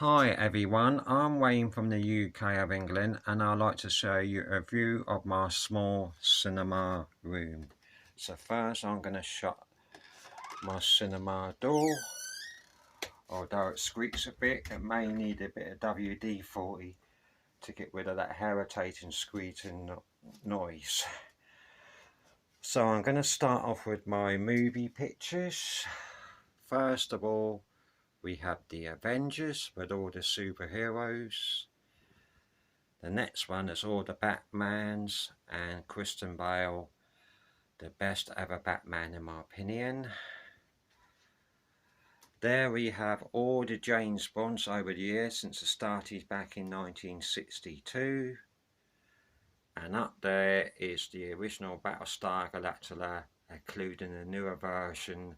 Hi everyone, I'm Wayne from the UK of England and I'd like to show you a view of my small cinema room. So first I'm going to shut my cinema door. Although it squeaks a bit, it may need a bit of WD-40 to get rid of that irritating squeaking noise. So I'm going to start off with my movie pictures. First of all, we have the Avengers with all the superheroes. The next one is all the Batmans and Christian Bale, the best ever Batman in my opinion. There we have all the James Bonds over the years since it started back in 1962. And up there is the original Battlestar Galactica, including the newer version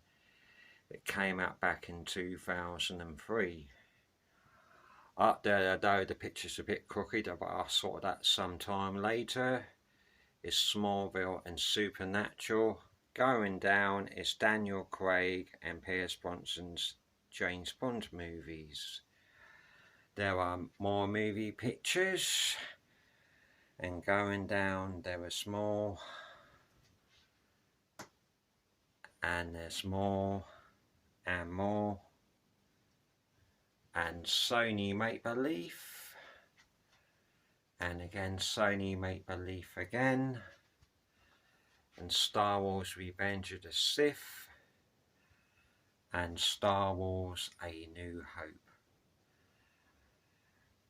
that came out back in 2003. Up there, though the picture's a bit crooked, but I'll sort that sometime later, is Smallville and Supernatural. Going down is Daniel Craig and Pierce Brosnan's James Bond movies. There are more movie pictures, and going down there is more, and there's more and more, and Sony Make Believe, and again Sony Make Believe again, and Star Wars Revenge of the Sith, and Star Wars A New Hope.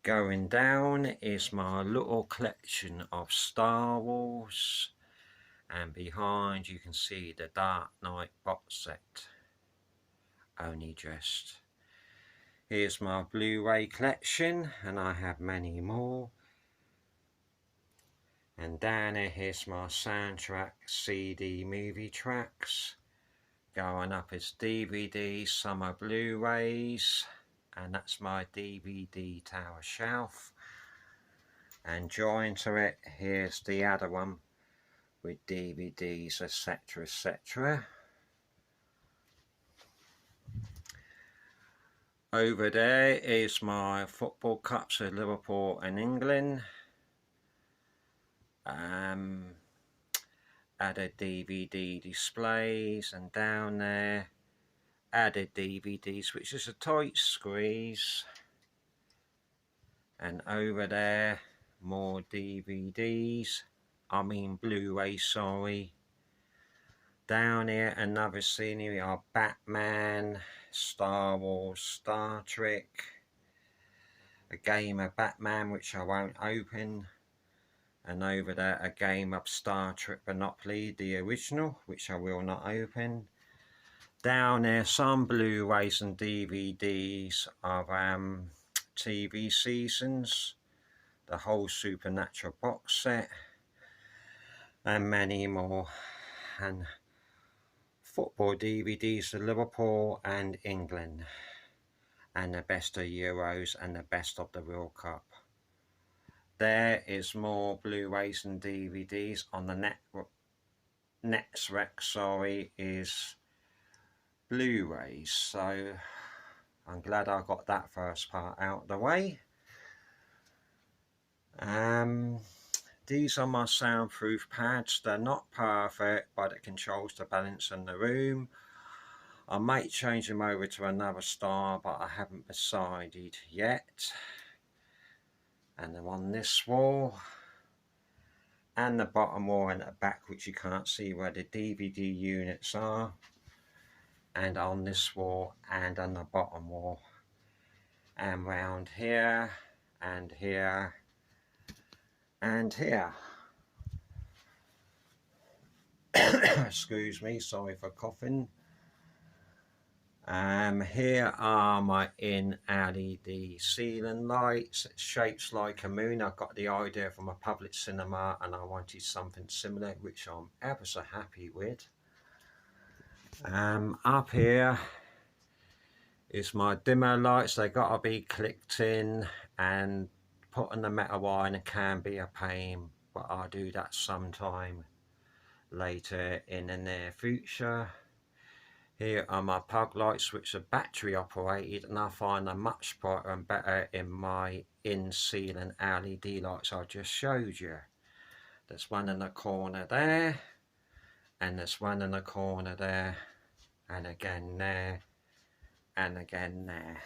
Going down is my little collection of Star Wars, and behind you can see the Dark Knight box set, only just. Here's my Blu-ray collection, and I have many more. And down here's my soundtrack CD movie tracks. Going up is DVD, some are Blu-rays, and that's my DVD tower shelf. And joined to it, here's the other one with DVDs, etc, etc. Over there is my football cups of Liverpool and England. Added DVD displays, and down there added DVDs, which is a tight squeeze. And over there more DVDs, I mean Blu-ray, sorry. Down here another scenery are Batman, Star Wars, Star Trek, a game of Batman which I won't open, and over there a game of Star Trek Monopoly, the original, which I will not open. Down there some Blu-rays and DVDs of TV seasons, the whole Supernatural box set, and many more, and football DVDs of Liverpool and England, and the best of Euros and the best of the World Cup. There is more Blu-rays and DVDs on the next rec, sorry, is Blu-rays. So I'm glad I got that first part out of the way. These are my soundproof pads. They're not perfect, but it controls the balance in the room. I might change them over to another style, but I haven't decided yet. And they're on this wall, and the bottom wall and the back, which you can't see where the DVD units are, and on this wall and on the bottom wall, and round here and here and here. Excuse me, sorry for coughing. Here are my in-LED ceiling lights, shapes like a moon. I got the idea from a public cinema and I wanted something similar, which I'm ever so happy with. Up here is my dimmer lights. They gotta be clicked in, and putting the metal wire in can be a pain, but I'll do that sometime later in the near future. Here are my pug lights, which are battery operated, and I find them much brighter and better in my in-ceiling LED lights I just showed you. There's one in the corner there, and there's one in the corner there, and again there, and again there.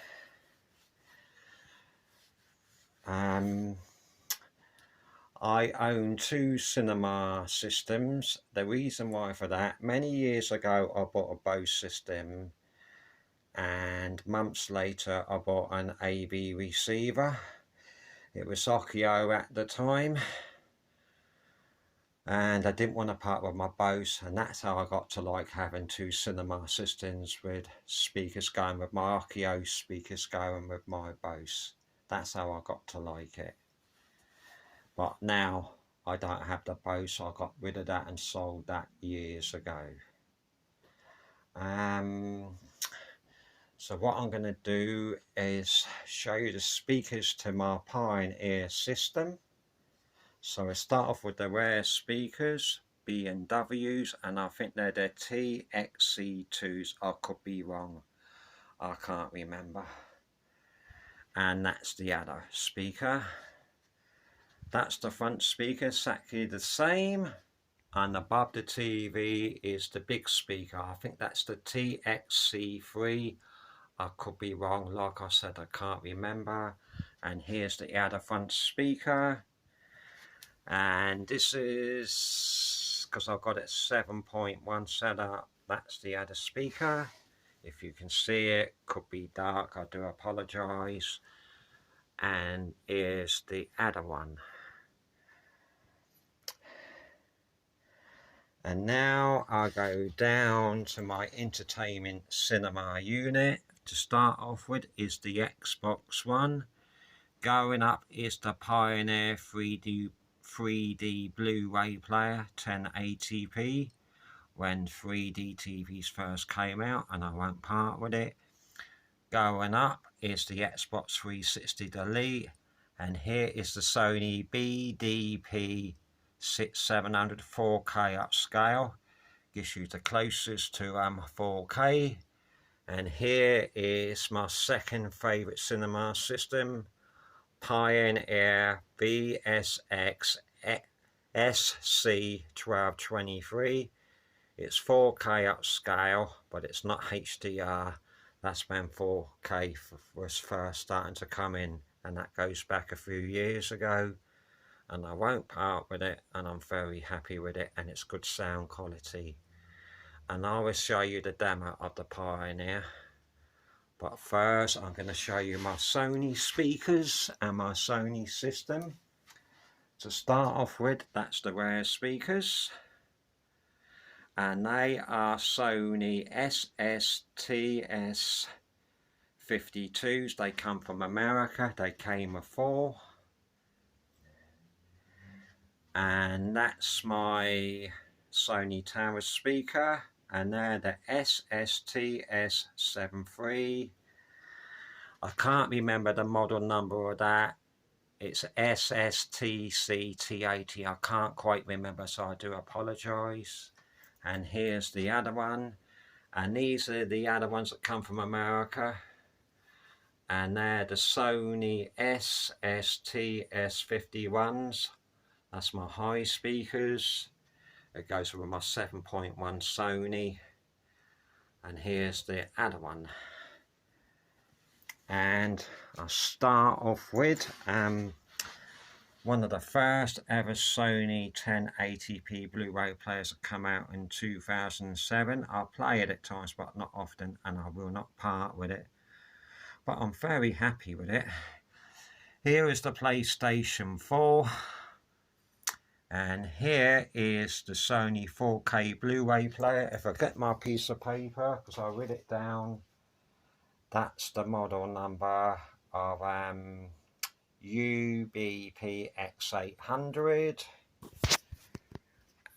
I own 2 cinema systems. The reason why for that, many years ago I bought a Bose system, and months later I bought an AV receiver. It was Onkyo at the time, and I didn't want to part with my Bose, and that's how I got to like having 2 cinema systems with speakers going with my Onkyo, speakers going with my Bose. That's how I got to like it. But now I don't have the Bose. I got rid of that and sold that years ago. So what I'm going to do is show you the speakers to my Pioneer system. So I start off with the rare speakers, B&Ws, and I think they're the TXC2s. I could be wrong, I can't remember. And that's the other speaker. That's the front speaker, exactly the same. And above the TV is the big speaker. I think that's the TXC3. I could be wrong, like I said, I can't remember. And here's the other front speaker. And this is, because I've got it 7.1 set up, that's the other speaker. If you can see it, could be dark, I do apologise. And here's the other one. And now I go down to my entertainment cinema unit. To start off with is the Xbox One. Going up is the Pioneer 3D Blu-ray player 1080p, when 3D TVs first came out, and I won't part with it. Going up is the Xbox 360 Elite, and here is the Sony BDP 6700 4K upscale. Gives you the closest to 4K. And here is my second favourite cinema system, Pioneer VSX SC1223. It's 4K upscale, but it's not HDR. That's when 4K was first starting to come in, and that goes back a few years ago. And I won't part with it, and I'm very happy with it, and it's good sound quality. And I will show you the demo of the Pioneer. But first I'm going to show you my Sony speakers and my Sony system. To start off with, that's the rare speakers. And they are Sony SSTS 52s. They come from America. They came with 4. And that's my Sony Tower speaker. And they're the SSTS73. I can't remember the model number of that. It's SSTCT80. I can't quite remember, so I do apologise. And here's the other one. And these are the other ones that come from America. And they're the Sony SSTS51s. That's my high speakers. It goes with my 7.1 Sony. And here's the other one. And I'll start off with one of the first ever Sony 1080p Blu-ray players that come out in 2007. I'll play it at times, but not often, and I will not part with it. But I'm very happy with it. Here is the PlayStation 4. And here is the Sony 4K Blu-ray player. If I get my piece of paper, because I read it down, that's the model number of UBPX800.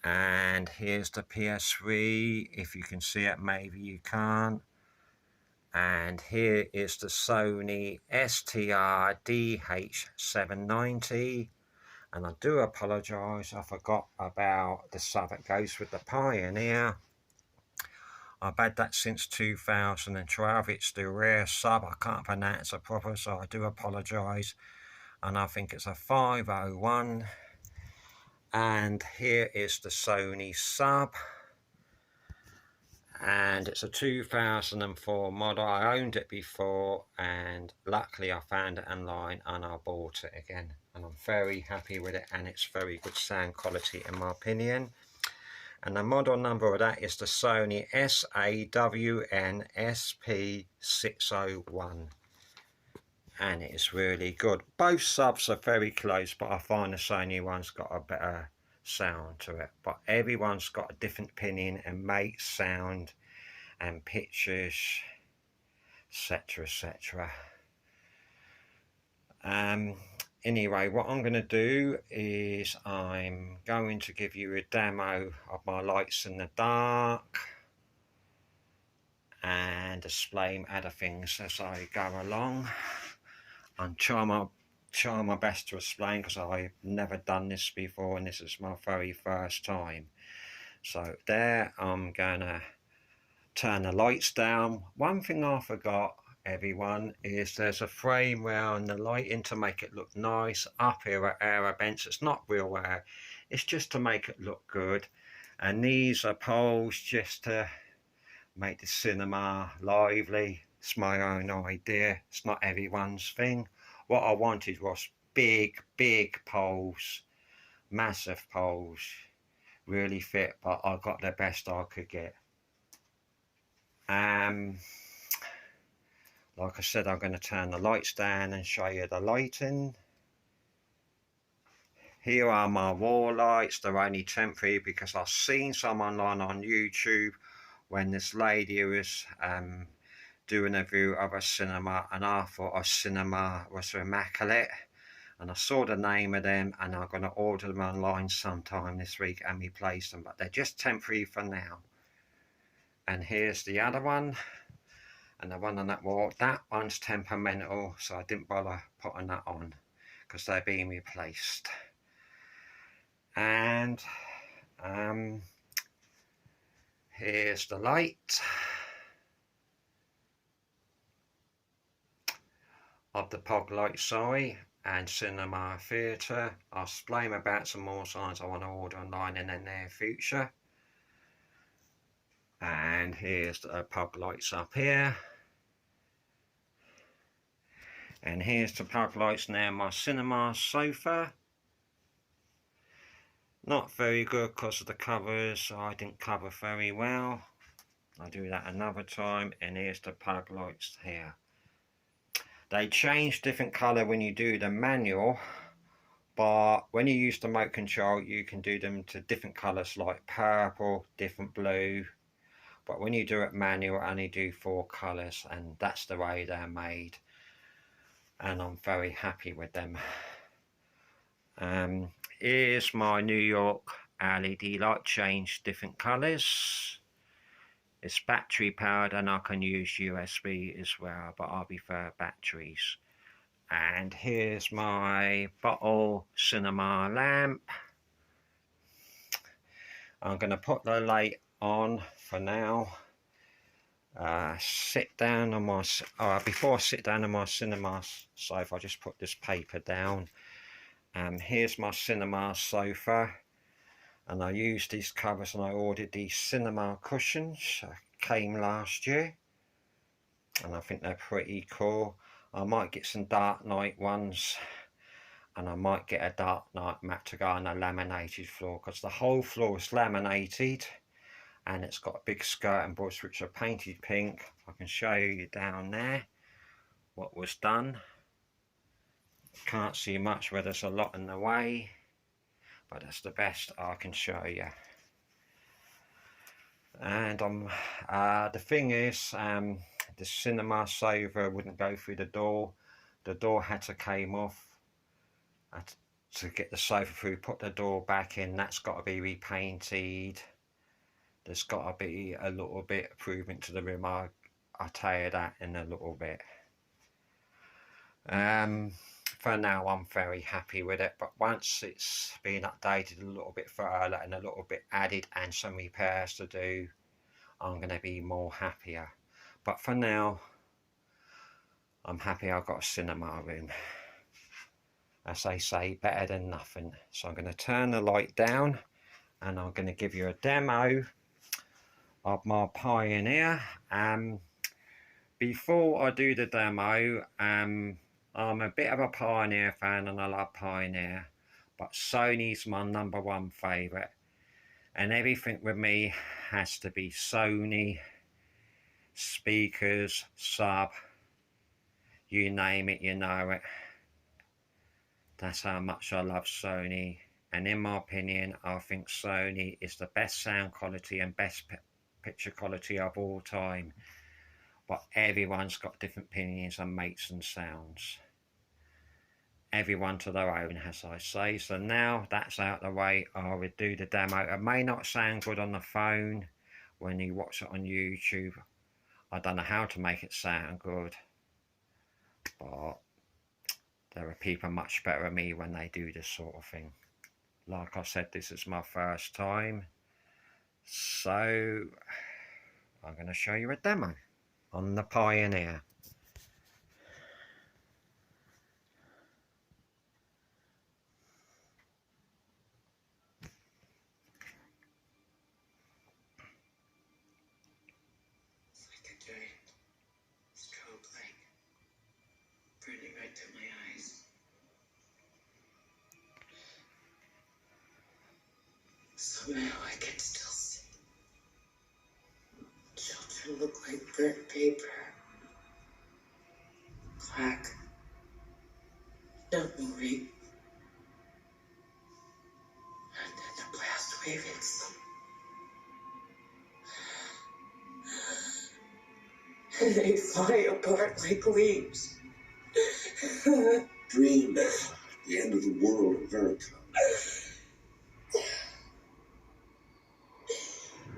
And here's the PS3. If you can see it, maybe you can't. And here is the Sony STR-DH790. And I do apologise, I forgot about the stuff that goes with the Pioneer. I've had that since 2012. It's the rare sub. I can't pronounce it proper, so I do apologise. And I think it's a 501. And here is the Sony sub. And it's a 2004 model. I owned it before, and luckily I found it online and I bought it again. And I'm very happy with it, and it's very good sound quality in my opinion. And the model number of that is the Sony SAWN SP601. And it is really good. Both subs are very close, but I find the Sony one's got a better sound to it. But everyone's got a different opinion and makes sound and pictures, etc, etc. Anyway, what I'm going to do is I'm going to give you a demo of my lights in the dark and display other things as I go along. I'm try my best to explain because I've never done this before and this is my very first time. So there, I'm gonna turn the lights down. One thing I forgot, everyone, is there's a frame around the lighting to make it look nice. Up here at Air Events, it's not real air, it's just to make it look good. And these are poles just to make the cinema lively. It's my own idea, it's not everyone's thing. What I wanted was big poles, massive poles, really fit, but I got the best I could get. Like I said, I'm going to turn the lights down and show you the lighting. Here are my wall lights. They're only temporary because I've seen some online on YouTube when this lady was doing a view of a cinema, and I thought a cinema was immaculate, and I saw the name of them and I'm going to order them online sometime this week and replace them, but they're just temporary for now. And here's the other one, and the one on that wall, that one's temperamental, so I didn't bother putting that on because they're being replaced. And here's the light of the Pog Light, sorry, and Cinema Theatre. I'll explain about some more signs I want to order online in the near future. And here's the Pog Lights up here. And here's the Pog Lights near my cinema sofa. Not very good because of the covers, so I didn't cover very well. I'll do that another time. And here's the Pog Lights here. They change different colour when you do the manual, but when you use the remote control you can do them to different colours like purple, different blue, but when you do it manual only do 4 colours, and that's the way they're made, and I'm very happy with them. Here's my New York LED light, change different colours. It's battery powered and I can use USB as well, but I prefer batteries. And here's my bottle cinema lamp. I'm going to put the light on for now. Sit down on my before I sit down on my cinema sofa, I just put this paper down. Here's my cinema sofa, and I used these covers and I ordered these cinema cushions. Came last year, and I think they're pretty cool. I might get some Dark Knight ones, and I might get a Dark Knight mat to go on a laminated floor, because the whole floor is laminated and it's got a big skirting boards which are painted pink. I can show you down there what was done. Can't see much where there's a lot in the way, but that's the best I can show you. And the thing is, the cinema sofa wouldn't go through the door. The door had to come off. To get the sofa through, put the door back in. That's got to be repainted. There's got to be a little bit improvement to the room. I'll tell you that in a little bit. For now I'm very happy with it, but once it's been updated a little bit further and a little bit added and some repairs to do, I'm going to be more happier. But for now, I'm happy I've got a cinema room. As they say, better than nothing. So I'm going to turn the light down and I'm going to give you a demo of my Pioneer. Before I do the demo, I'm a bit of a Pioneer fan and I love Pioneer, but Sony's my #1 favourite, and everything with me has to be Sony, speakers, sub, you name it, you know it. That's how much I love Sony, and in my opinion, I think Sony is the best sound quality and best picture quality of all time. But everyone's got different opinions on mates and sounds. Everyone to their own, as I say. So now that's out the way, I would do the demo. It may not sound good on the phone when you watch it on YouTube. I don't know how to make it sound good, but there are people much better than me when they do this sort of thing. Like I said, this is my first time, so I'm going to show you a demo on the Pioneer. It's like a dirty strobe light burning right through my eyes. Somehow I can still see. Children look like burnt paper. Black. Not moving. And then the blast wave hits them. And they fly apart like leaves. Dream, the end of the world in America.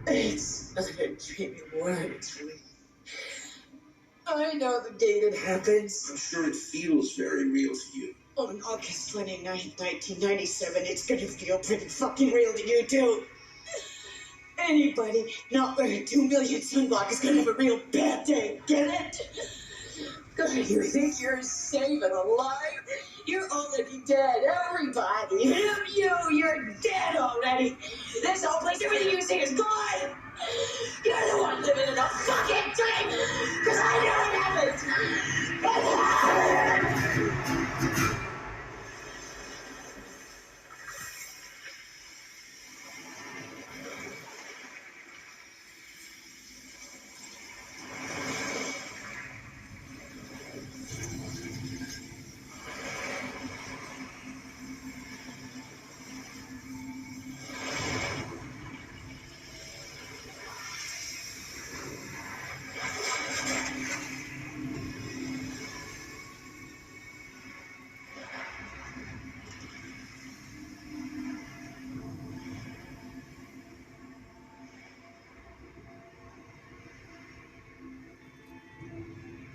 It's not a dream anymore. It's real. I know the day that happens. I'm sure it feels very real to you. On August 29th, 1997, it's gonna feel pretty fucking real to you, too. Anybody not wearing 2 million sunblock is gonna have a real bad day, get it? God, you think you're safe and alive? You're already dead, everybody. Him, you're dead already. This whole place, everything you see is gone. You're the one living in a fucking dream, because I know it happens.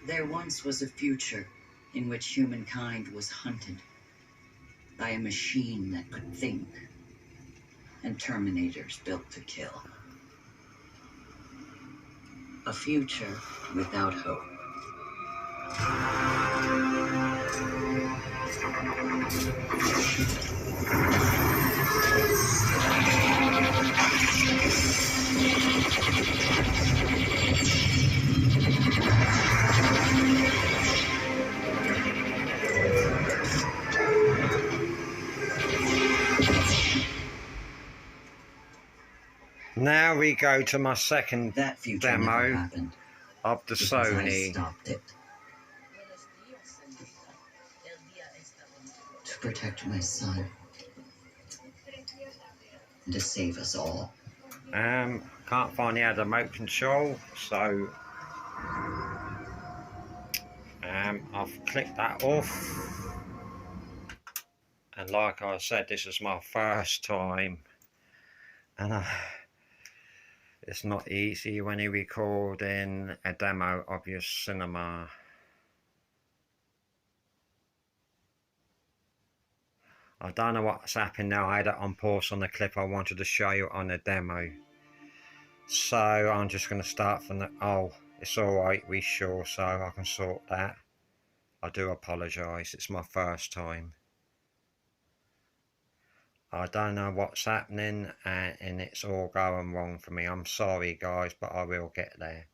There once was a future in which humankind was hunted by a machine that could think, and Terminators built to kill. A future without hope. Now we go to my second That future never demo happened of the because I Sony. stopped it. To protect my son. And to save us all. Can't find the remote control, so I've clicked that off. And like I said, this is my first time, and it's not easy when you're recording a demo of your cinema. I don't know what's happened now. I had it on pause on the clip I wanted to show you on the demo. So I'm just going to start from the... Oh, it's alright, we sure, so I can sort that. I do apologise, it's my first time. I don't know what's happening and it's all going wrong for me. I'm sorry guys, but I will get there.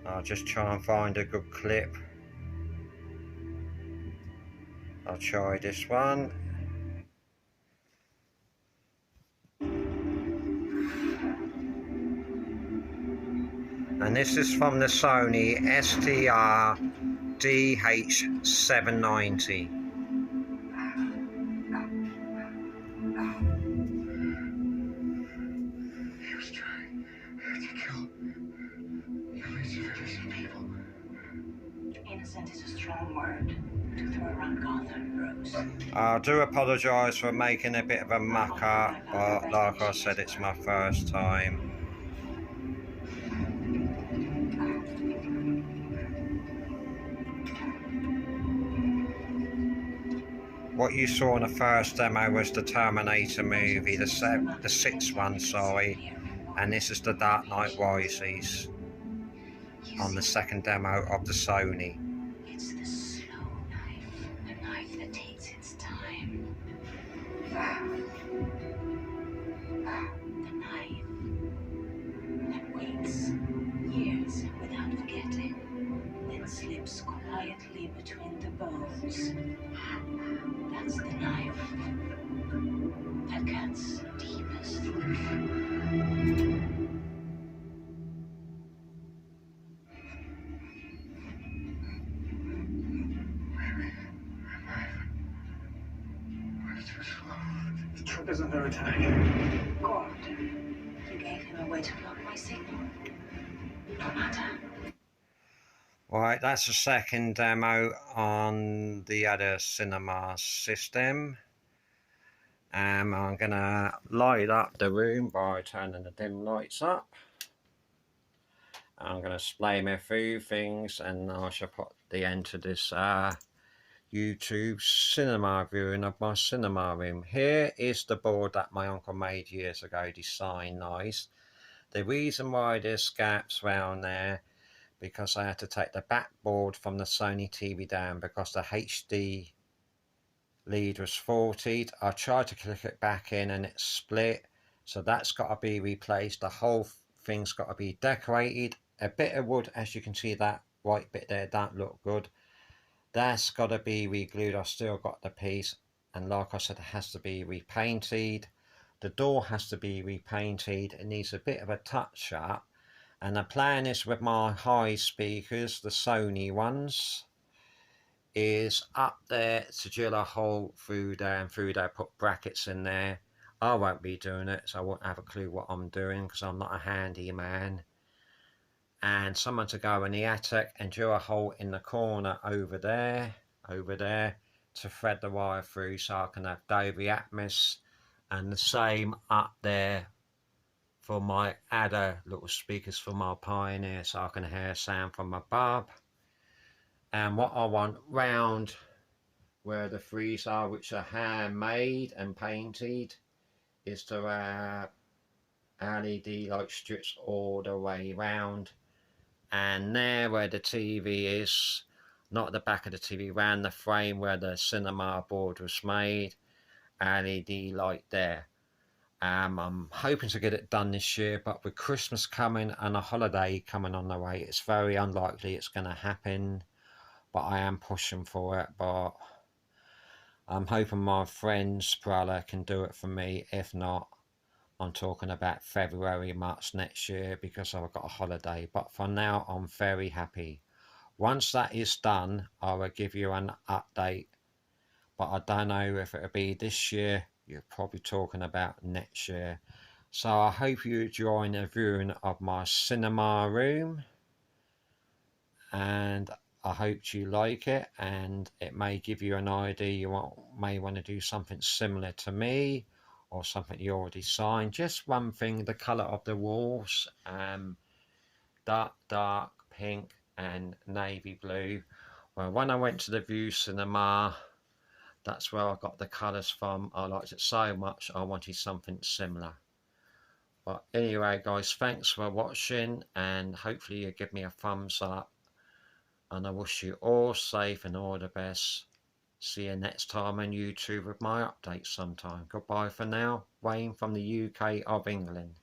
I'll just try and find a good clip. I'll try this one. And this is from the Sony STR DH790. He was trying to kill innocent people. Innocent is a strong word to throw around Gotham, Rose. I do apologise for making a bit of a muck up, but like I said, it's my first time. What you saw in the first demo was the Terminator movie, the sixth one, sorry, and this is the Dark Knight Rises on the second demo of the Sony. It's the slow knife, a knife that takes its time. The knife that waits years without forgetting, then slips quietly between the bones. That's the knife that cuts deepest. The trigger's under attack. God, you gave him a way to block my signal. No matter. Right, that's the second demo on the other cinema system. I'm gonna light up the room by turning the dim lights up. I'm gonna explain a few things and I shall put the end to this YouTube cinema viewing of my cinema room. Here is the board that my uncle made years ago, designed nice. The reason why there's gaps around there, because I had to take the backboard from the Sony TV down because the HD lead was faulted. I tried to click it back in and it split, so that's got to be replaced. The whole thing's got to be decorated. A bit of wood, as you can see, that white bit there don't look good. That's got to be re-glued. I've still got the piece, and like I said, it has to be repainted. The door has to be repainted. It needs a bit of a touch up, and the plan is with my high speakers, the Sony ones, is up there to drill a hole through there, and through there put brackets in there. I won't be doing it, so I won't have a clue what I'm doing because I'm not a handyman. And someone to go in the attic and drill a hole in the corner over there to thread the wire through so I can have Dolby Atmos, and the same up there for my other little speakers for my Pioneer so I can hear sound from above. And what I want round where the threes are, which are handmade and painted, is to have LED light strips all the way round. And there where the TV is, not at the back of the TV, round the frame where the cinema board was made, LED light there. I'm hoping to get it done this year, but with Christmas coming and a holiday coming on the way, it's very unlikely it's going to happen. But I am pushing for it, but I'm hoping my friend Sprella can do it for me. If not, I'm talking about February, March next year because I've got a holiday. But for now, I'm very happy. Once that is done, I will give you an update. But I don't know if it'll be this year. You're probably talking about next year. So I hope you join a viewing of my cinema room. And I hope you like it. And it may give you an idea. You may want to do something similar to me. or something you already signed. Just one thing, the colour of the walls, dark pink and navy blue. Well, when I went to the View Cinema, that's where I got the colours from. I liked it so much, I wanted something similar. But anyway, guys, thanks for watching, and hopefully you give me a thumbs up. And I wish you all safe and all the best. See you next time on YouTube with my updates sometime. Goodbye for now. Wayne from the UK of England.